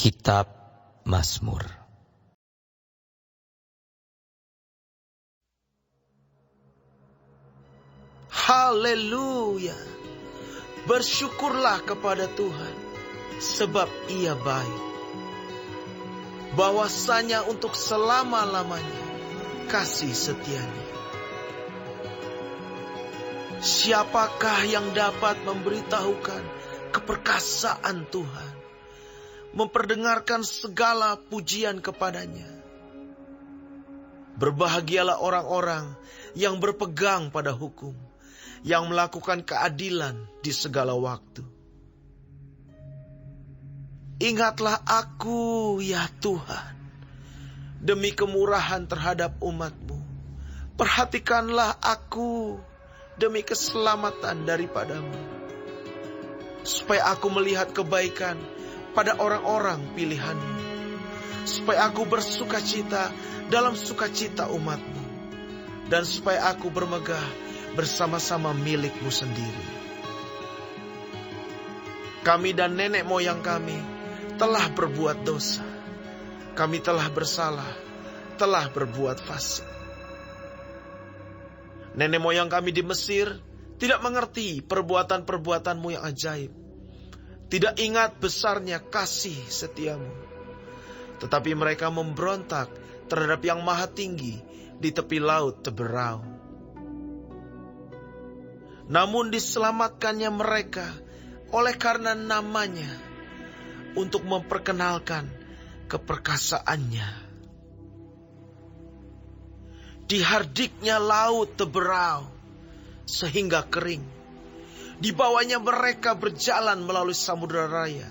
Kitab Mazmur. Haleluya. Bersyukurlah kepada Tuhan, sebab Ia baik. Bahwasanya untuk selama-lamanya kasih setianya. Siapakah yang dapat memberitahukan keperkasaan Tuhan, memperdengarkan segala pujian kepadanya? Berbahagialah orang-orang yang berpegang pada hukum, yang melakukan keadilan di segala waktu. Ingatlah aku, ya Tuhan, demi kemurahan terhadap umat-Mu. Perhatikanlah aku demi keselamatan daripadamu, supaya aku melihat kebaikan pada orang-orang pilihan-Mu, supaya aku bersukacita dalam sukacita umat-Mu, dan supaya aku bermegah bersama-sama milik-Mu sendiri. Kami dan nenek moyang kami telah berbuat dosa. Kami telah bersalah, telah berbuat fasik. Nenek moyang kami di Mesir tidak mengerti perbuatan-perbuatan-Mu yang ajaib. Tidak ingat besarnya kasih setiamu. Tetapi mereka memberontak terhadap yang maha tinggi di tepi laut Teberau. Namun diselamatkannya mereka oleh karena namanya, untuk memperkenalkan keperkasaannya. Dihardiknya laut Teberau sehingga kering. Di bawahnya mereka berjalan melalui samudera raya,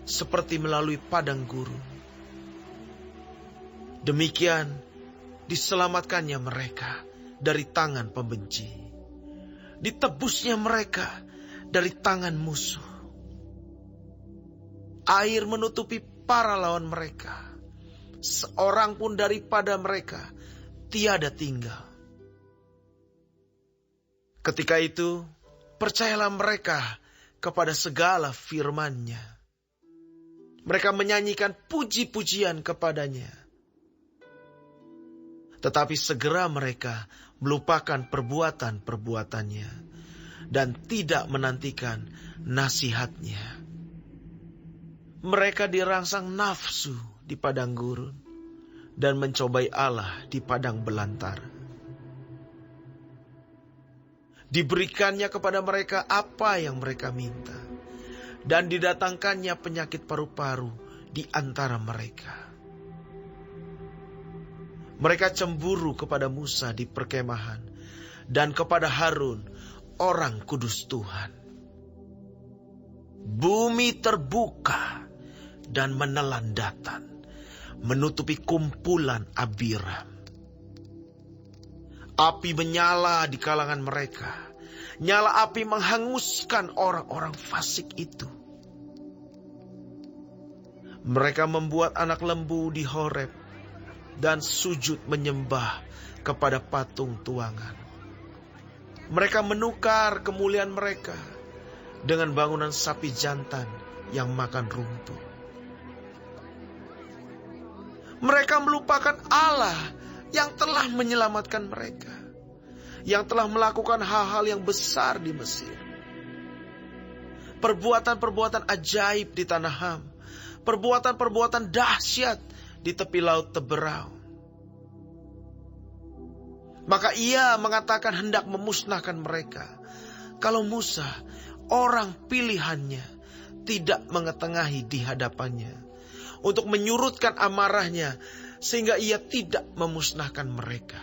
seperti melalui padang gurun. Demikian diselamatkannya mereka dari tangan pembenci. Ditebusnya mereka dari tangan musuh. Air menutupi para lawan mereka. Seorang pun daripada mereka tiada tinggal. Ketika itu, percayalah mereka kepada segala firman-Nya. Mereka menyanyikan puji-pujian kepadanya. Tetapi segera mereka melupakan perbuatan-perbuatannya dan tidak menantikan nasihat-Nya. Mereka dirangsang nafsu di padang gurun dan mencobai Allah di padang belantara. Diberikannya kepada mereka apa yang mereka minta, dan didatangkannya penyakit paru-paru di antara mereka. Mereka cemburu kepada Musa di perkemahan dan kepada Harun, orang kudus Tuhan. Bumi terbuka dan menelan Datan, menutupi kumpulan Abiram. Api menyala di kalangan mereka. Nyala api menghanguskan orang-orang fasik itu. Mereka membuat anak lembu di Horeb dan sujud menyembah kepada patung tuangan. Mereka menukar kemuliaan mereka dengan bangunan sapi jantan yang makan rumput. Mereka melupakan Allah yang telah menyelamatkan mereka, yang telah melakukan hal-hal yang besar di Mesir. Perbuatan-perbuatan ajaib di tanah Ham, perbuatan-perbuatan dahsyat di tepi laut Teberau. Maka Ia mengatakan hendak memusnahkan mereka, kalau Musa, orang pilihannya, tidak mengetengahi di hadapannya, untuk menyurutkan amarahnya, sehingga Ia tidak memusnahkan mereka.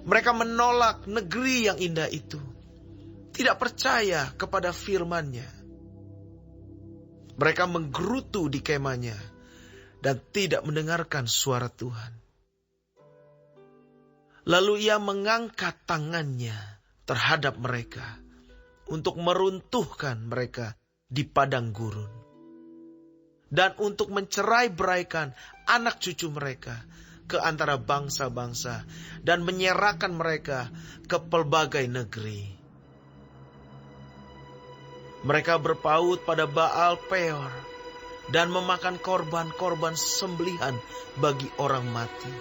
Mereka menolak negeri yang indah itu, tidak percaya kepada firman-Nya. Mereka menggerutu di kemahnya dan tidak mendengarkan suara Tuhan. Lalu Ia mengangkat tangannya terhadap mereka untuk meruntuhkan mereka di padang gurun, dan untuk mencerai-beraikan anak cucu mereka ke antara bangsa-bangsa dan menyerahkan mereka ke pelbagai negeri. Mereka berpaut pada Baal Peor dan memakan korban-korban sembelihan bagi orang mati.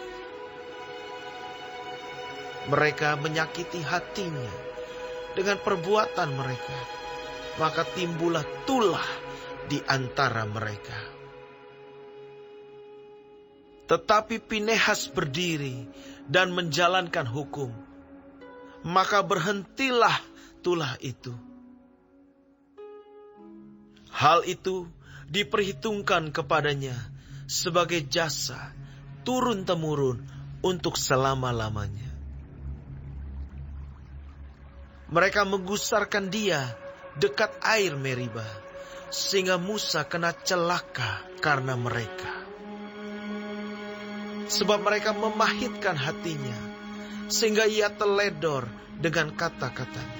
Mereka menyakiti hatinya dengan perbuatan mereka, maka timbullah tulah di antara mereka. Tetapi Pinehas berdiri dan menjalankan hukum, maka berhentilah tulah itu. Hal itu diperhitungkan kepadanya sebagai jasa turun-temurun untuk selama-lamanya. Mereka menggusarkan dia dekat air Meribah, sehingga Musa kena celaka karena mereka. Sebab mereka memahitkan hatinya, sehingga ia teledor dengan kata-katanya.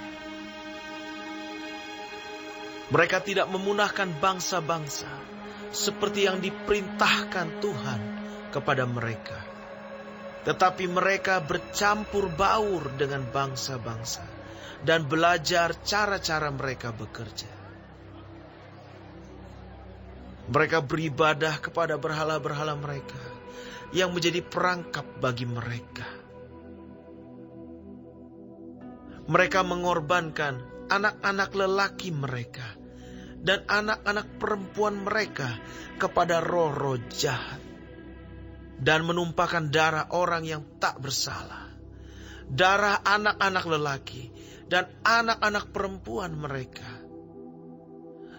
Mereka tidak memunahkan bangsa-bangsa, seperti yang diperintahkan Tuhan kepada mereka. Tetapi mereka bercampur baur dengan bangsa-bangsa, dan belajar cara-cara mereka bekerja. Mereka beribadah kepada berhala-berhala mereka, yang menjadi perangkap bagi mereka. Mereka mengorbankan anak-anak lelaki mereka dan anak-anak perempuan mereka kepada roh-roh jahat, dan menumpahkan darah orang yang tak bersalah, darah anak-anak lelaki dan anak-anak perempuan mereka,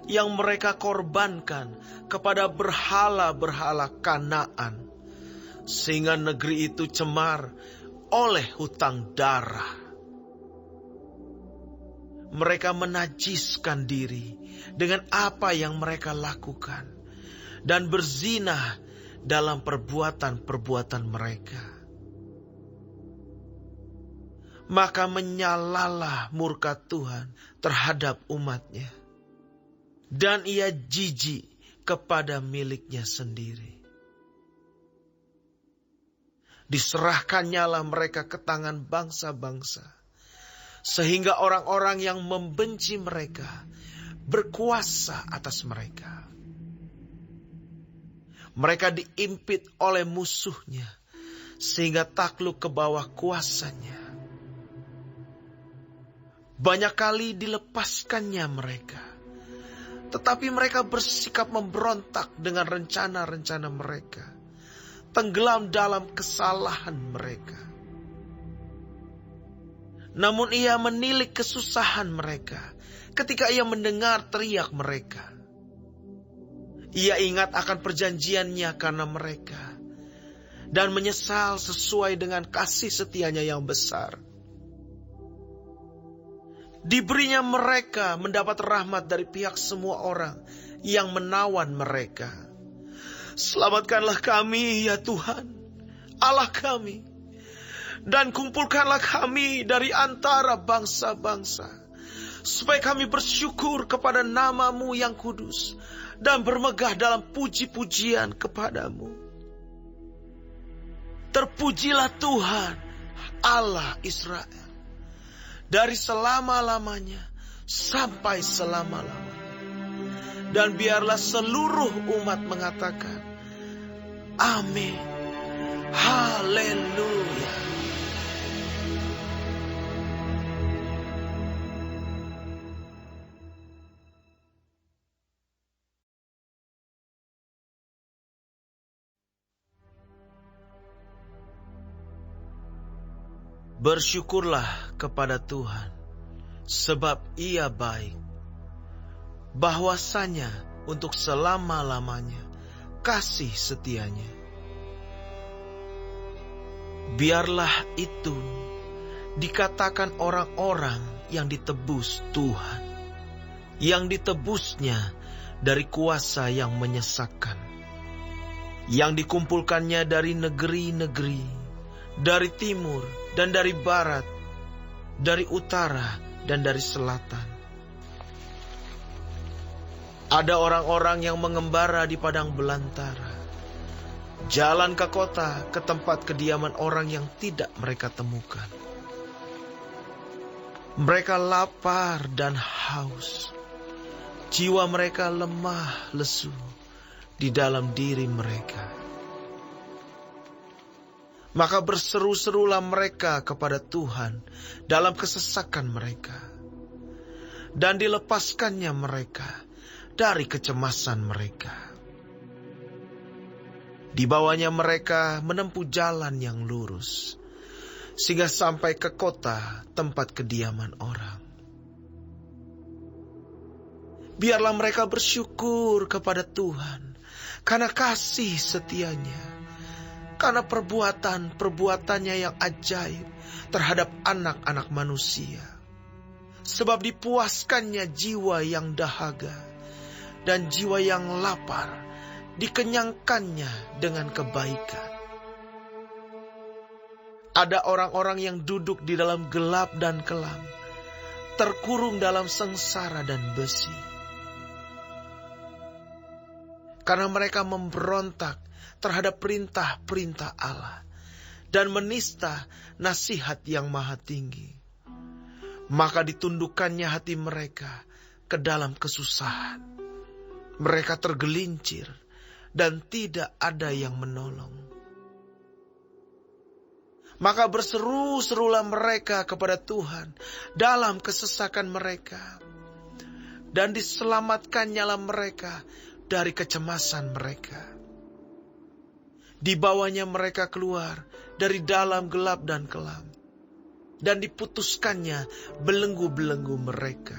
yang mereka korbankan kepada berhala-berhala Kanaan, sehingga negeri itu cemar oleh hutang darah. Mereka menajiskan diri dengan apa yang mereka lakukan, dan berzinah dalam perbuatan-perbuatan mereka. Maka menyalalah murka Tuhan terhadap umatnya, dan ia jijik kepada miliknya sendiri. Diserahkannyalah mereka ke tangan bangsa-bangsa, sehingga orang-orang yang membenci mereka berkuasa atas mereka. Mereka diimpit oleh musuhnya, sehingga takluk ke bawah kuasanya. Banyak kali dilepaskannya mereka, tetapi mereka bersikap memberontak dengan rencana-rencana mereka, tenggelam dalam kesalahan mereka. Namun ia menilik kesusahan mereka ketika ia mendengar teriak mereka. Ia ingat akan perjanjiannya karena mereka, dan menyesal sesuai dengan kasih setianya yang besar. Diberinya mereka mendapat rahmat dari pihak semua orang yang menawan mereka. Selamatkanlah kami ya Tuhan, Allah kami, dan kumpulkanlah kami dari antara bangsa-bangsa, supaya kami bersyukur kepada nama-Mu yang kudus, dan bermegah dalam puji-pujian kepadamu. Terpujilah Tuhan, Allah Israel, dari selama-lamanya sampai selama-lamanya. Dan biarlah seluruh umat mengatakan, Amin, Haleluya. Bersyukurlah kepada Tuhan, sebab Ia baik. Bahwasanya untuk selama-lamanya kasih setianya. Biarlah itu dikatakan orang-orang yang ditebus Tuhan, yang ditebusnya dari kuasa yang menyesakkan, yang dikumpulkannya dari negeri-negeri, dari timur dan dari barat, dari utara dan dari selatan. Ada orang-orang yang mengembara di padang belantara, jalan ke kota, ke tempat kediaman orang yang tidak mereka temukan. Mereka lapar dan haus, Jiwa mereka lemah lesu di dalam diri mereka. Maka berseru-serulah mereka kepada Tuhan dalam kesesakan mereka, dan dilepaskannya mereka dari kecemasan mereka. Dibawanya mereka menempuh jalan yang lurus, sehingga sampai ke kota tempat kediaman orang. Biarlah mereka bersyukur kepada Tuhan karena kasih setianya, karena perbuatan-perbuatannya yang ajaib terhadap anak-anak manusia. Sebab dipuaskannya jiwa yang dahaga, dan jiwa yang lapar dikenyangkannya dengan kebaikan. Ada orang-orang yang duduk di dalam gelap dan kelam, terkurung dalam sengsara dan besi. Karena mereka memberontak terhadap perintah-perintah Allah dan menista nasihat yang maha tinggi. Maka ditundukkannya hati mereka ke dalam kesusahan. Mereka tergelincir dan tidak ada yang menolong. Maka berseru-serulah mereka kepada Tuhan dalam kesesakan mereka, dan diselamatkannya mereka dari kecemasan mereka. Dibawanya mereka keluar dari dalam gelap dan kelam, dan diputuskannya belenggu-belenggu mereka.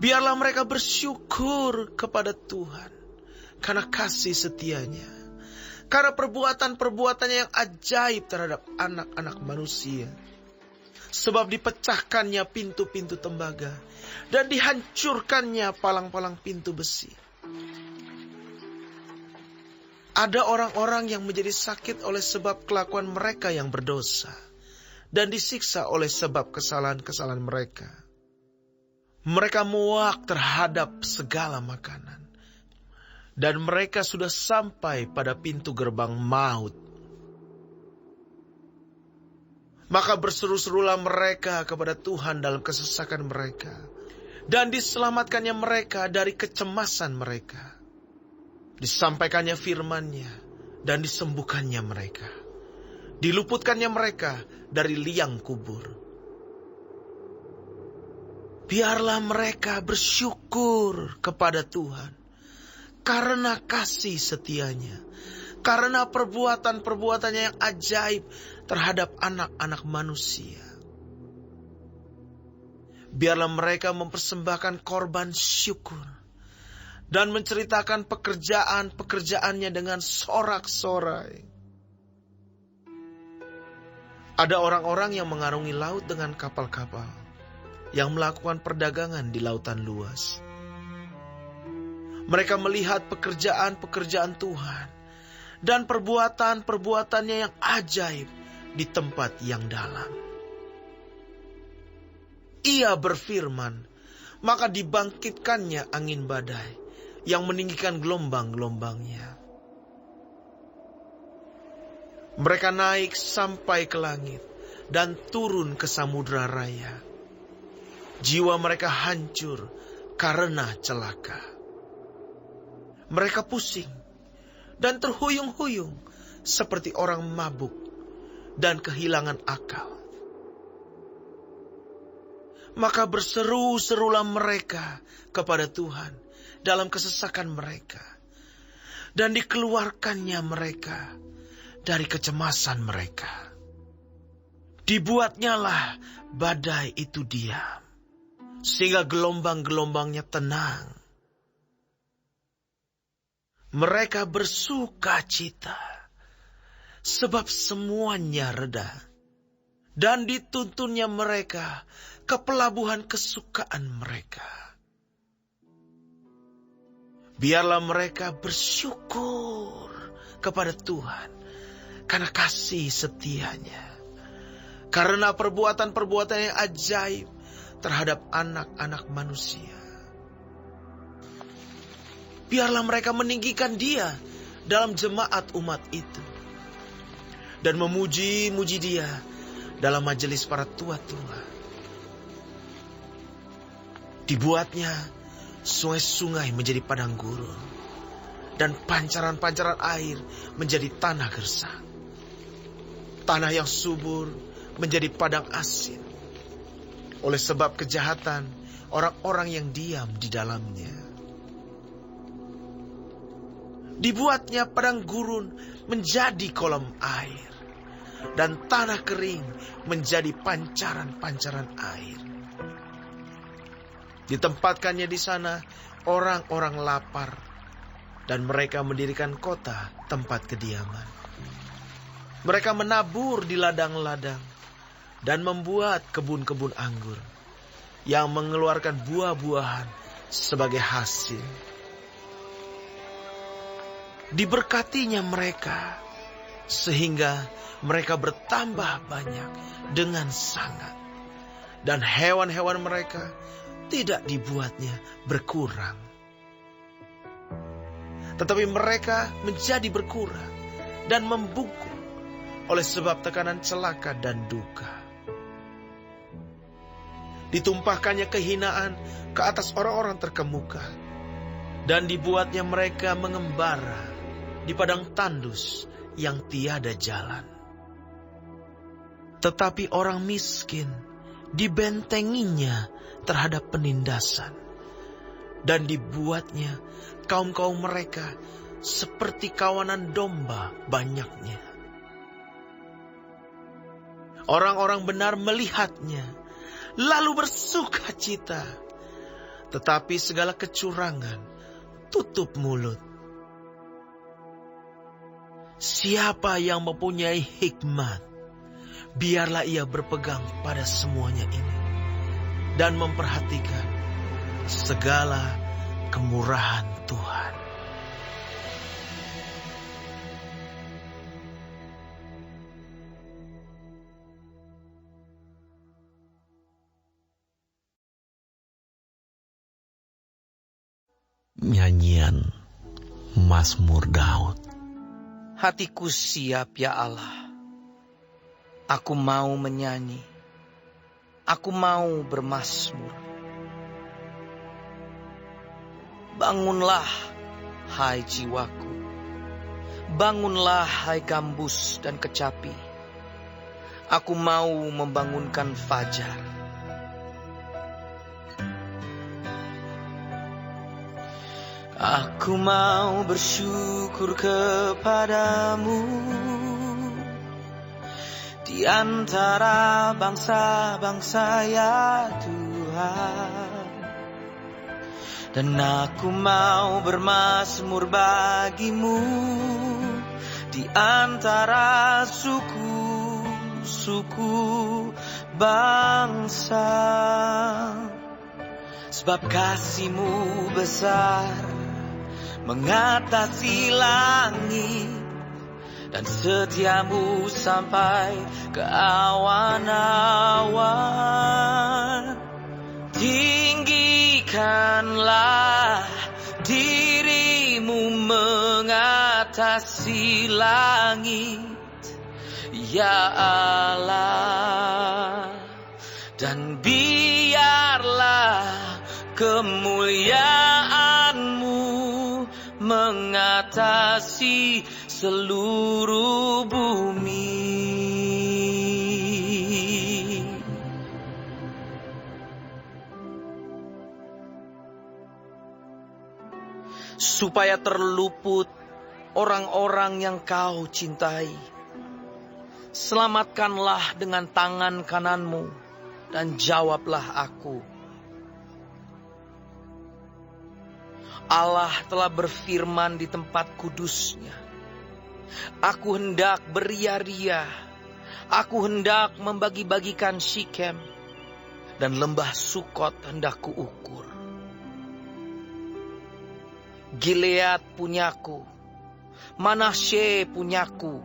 Biarlah mereka bersyukur kepada Tuhan karena kasih setianya, karena perbuatan-perbuatannya yang ajaib terhadap anak-anak manusia. Sebab dipecahkannya pintu-pintu tembaga, dan dihancurkannya palang-palang pintu besi. Ada orang-orang yang menjadi sakit oleh sebab kelakuan mereka yang berdosa, dan disiksa oleh sebab kesalahan-kesalahan mereka. Mereka muak terhadap segala makanan, dan mereka sudah sampai pada pintu gerbang maut. Maka berseru-serulah mereka kepada Tuhan dalam kesesakan mereka, dan diselamatkannya mereka dari kecemasan mereka. Disampaikannya firman-Nya, dan disembuhkannya mereka. Diluputkannya mereka dari liang kubur. Biarlah mereka bersyukur kepada Tuhan karena kasih setianya, karena perbuatan-perbuatannya yang ajaib terhadap anak-anak manusia. Biarlah mereka mempersembahkan korban syukur dan menceritakan pekerjaan-pekerjaannya dengan sorak-sorai. Ada orang-orang yang mengarungi laut dengan kapal-kapal, yang melakukan perdagangan di lautan luas. Mereka melihat pekerjaan-pekerjaan Tuhan dan perbuatan-perbuatannya yang ajaib di tempat yang dalam. Ia berfirman, maka dibangkitkannya angin badai yang meninggikan gelombang-gelombangnya. Mereka naik sampai ke langit dan turun ke samudera raya. Jiwa mereka hancur karena celaka. Mereka pusing dan terhuyung-huyung seperti orang mabuk dan kehilangan akal. Maka berseru-serulah mereka kepada Tuhan dalam kesesakan mereka, dan dikeluarkannya mereka dari kecemasan mereka. Dibuatnyalah badai itu diam, sehingga gelombang-gelombangnya tenang. Mereka bersuka cita, sebab semuanya reda, dan dituntunnya mereka ke pelabuhan kesukaan mereka. Biarlah mereka bersyukur kepada Tuhan karena kasih setianya, karena perbuatan-perbuatan yang ajaib terhadap anak-anak manusia. Biarlah mereka meninggikan Dia dalam jemaat umat itu, dan memuji-muji Dia dalam majelis para tua-tua. Dibuatnya sungai-sungai menjadi padang gurun, dan pancaran-pancaran air menjadi tanah gersang. Tanah yang subur menjadi padang asin, oleh sebab kejahatan orang-orang yang diam di dalamnya. Dibuatnya padang gurun menjadi kolam air, dan tanah kering menjadi pancaran-pancaran air. Ditempatkannya di sana orang-orang lapar, dan mereka mendirikan kota tempat kediaman. Mereka menabur di ladang-ladang dan membuat kebun-kebun anggur yang mengeluarkan buah-buahan sebagai hasil. Diberkatinya mereka sehingga mereka bertambah banyak dengan sangat, dan hewan-hewan mereka tidak dibuatnya berkurang. Tetapi mereka menjadi berkurang dan membungkuk oleh sebab tekanan celaka dan duka. Ditumpahkannya kehinaan ke atas orang-orang terkemuka, dan dibuatnya mereka mengembara di padang tandus yang tiada jalan. Tetapi orang miskin dibentenginya terhadap penindasan, dan dibuatnya kaum-kaum mereka seperti kawanan domba banyaknya. Orang-orang benar melihatnya, lalu bersuka cita, tetapi segala kecurangan tutup mulut. Siapa yang mempunyai hikmat, biarlah ia berpegang pada semuanya ini, dan memperhatikan segala kemurahan Tuhan. Nyanyian Mazmur Daud. Hatiku siap ya Allah, aku mau menyanyi, aku mau bermazmur. Bangunlah, hai jiwaku, bangunlah, hai gambus dan kecapi. Aku mau membangunkan fajar. Aku mau bersyukur kepadamu di antara bangsa-bangsa ya Tuhan. Dan aku mau bermazmur bagimu di antara suku-suku bangsa. Sebab kasih-Mu besar mengatasi langit, dan setia-Mu sampai ke awan-awan. Tinggikanlah diri-Mu mengatasi langit, ya Allah, dan biarlah kemuliaan-Mu mengatasi seluruh bumi. Supaya terluput orang-orang yang Kau cintai, selamatkanlah dengan tangan kanan-Mu dan jawablah aku. Allah telah berfirman di tempat kudus-Nya, aku hendak beria-ria, aku hendak membagi-bagikan Sikem, dan lembah Sukot hendak kuukur. Gilead punyaku, Manasye punyaku,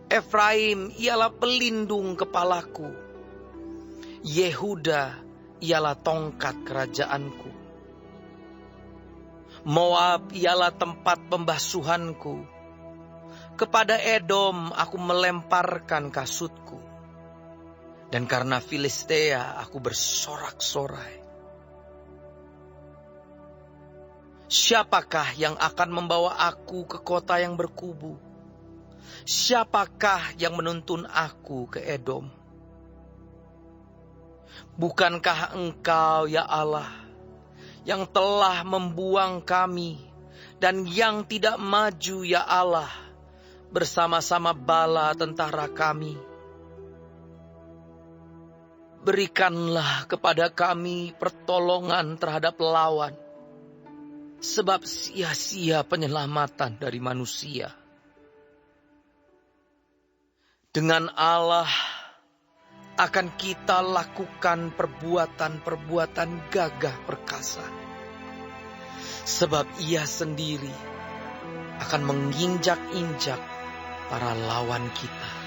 Efraim ialah pelindung kepalaku, Yehuda ialah tongkat kerajaanku. Moab ialah tempat pembasuhanku. Kepada Edom aku melemparkan kasutku. Dan karena Filistea aku bersorak-sorai. Siapakah yang akan membawa aku ke kota yang berkubu? Siapakah yang menuntun aku ke Edom? Bukankah Engkau, ya Allah, yang telah membuang kami, dan yang tidak maju, ya Allah, bersama-sama bala tentara kami? Berikanlah kepada kami pertolongan terhadap lawan, sebab sia-sia penyelamatan dari manusia. Dengan Allah akan kita lakukan perbuatan-perbuatan gagah perkasa, sebab Ia sendiri akan menginjak-injak para lawan kita.